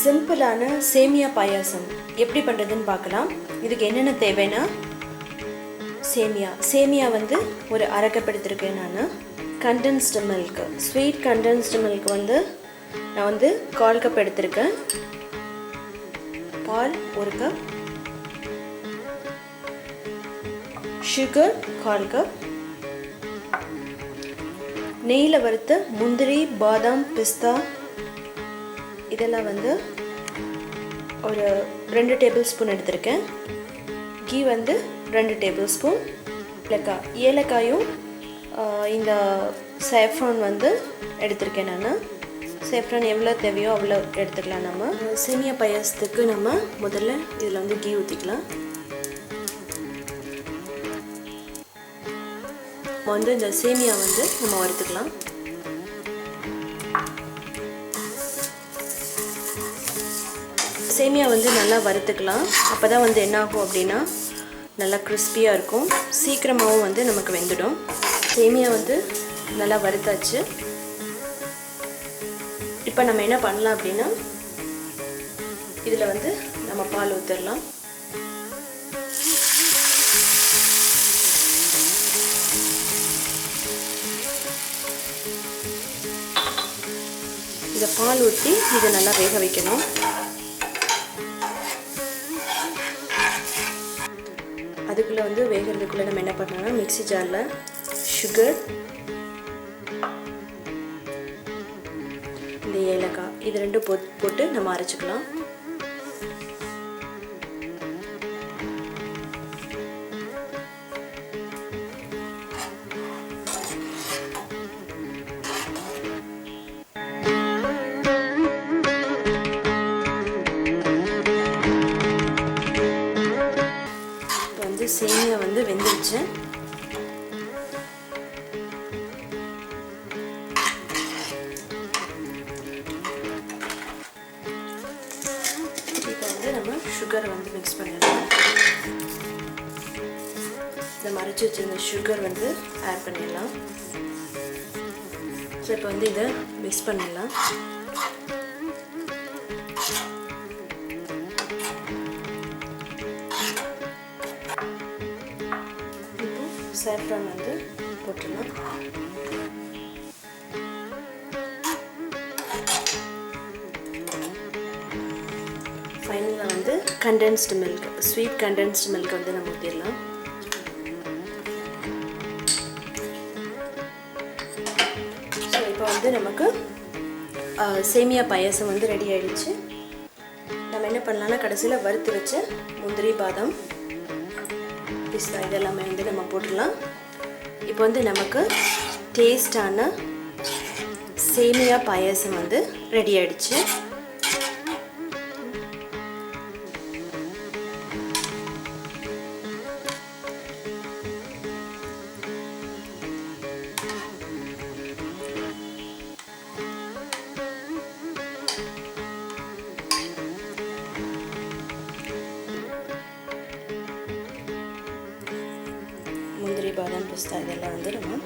சிம்பிளான சேமியா பாயாசம் எப்படி பண்ணுறதுன்னு பார்க்கலாம். இதுக்கு என்னென்ன தேவைன்னா, சேமியா வந்து ஒரு அரை கப் எடுத்திருக்கேன் நான். Condensed milk, sweet condensed milk வந்து நான் வந்து 1/4 கப் எடுத்திருக்கேன். பால் 1 கப், சுகர் 1/4 கப், நெய்யில் வறுத்த முந்திரி, பாதாம், பிஸ்தா இதெல்லாம் வந்து ஒரு 2 டேபிள் ஸ்பூன் எடுத்திருக்கேன். கீ வந்து 2 டேபிள் ஸ்பூன். ஏலக்காயும் இந்த சேஃப்ரான் வந்து எடுத்திருக்கேன் நான். சேஃப்ரான் எவ்வளோ தேவையோ அவ்வளோ எடுத்துக்கலாம். நம்ம சேமியா பாயாசத்துக்கு நம்ம முதல்ல இதில் வந்து கீ ஊற்றிக்கலாம். வந்து இந்த சேமியா வந்து நம்ம வறுத்துக்கலாம். சேமியா வந்து நல்லா வறுத்துக்கலாம். அப்போ தான் வந்து என்ன ஆகும் அப்படின்னா நல்லா கிறிஸ்பியாக இருக்கும், சீக்கிரமாகவும் வந்து நமக்கு வெந்துடும். சேமியா வந்து நல்லா வறுத்தாச்சு. இப்போ நம்ம என்ன பண்ணலாம் அப்படின்னா, இதில் வந்து நம்ம பால் ஊற்றிடலாம். இதை பால் ஊற்றி இதை நல்லா வேக வைக்கணும். அதுக்குள்ளே வந்து வேகிறதுக்குள்ளே நம்ம என்ன பண்ணோம்னா, மிக்ஸி ஜாரில் சுகர், இந்த ஏலக்காய் இது ரெண்டும் போட்டு நம்ம அரைச்சிக்கலாம். இப்போ வந்து சேமியா வந்து வெந்துருச்சு. நம்ம சுகரை வந்து மிக்ஸ் பண்ணிடலாம். இந்த மறைச்சி வச்சிருந்த சுகர் வந்து ஆட் பண்ணிடலாம். ஸோ இப்போ வந்து இதை மிக்ஸ் பண்ணிடலாம். இப்போ சாஃப்ரான் வந்து போட்டுடலாம். ஃபைனலாக வந்து condensed milk, sweet condensed milk வந்து நம்ம ஊற்றிடலாம். ஸோ இப்போ வந்து நமக்கு சேமியா பாயாசம் வந்து ரெடி ஆகிடுச்சு. நம்ம என்ன பண்ணலாம்னா, கடைசியில் வறுத்து வச்ச முந்திரி, பாதாம், பிஸ்தா இதெல்லாமே வந்து நம்ம போட்டுடலாம். இப்போ வந்து நமக்கு டேஸ்டான சேமியா பாயாசம் வந்து ரெடி ஆகிடுச்சு. முந்திரி, பாதாம், பிஸ்தா இதெல்லாம் வந்து நம்ம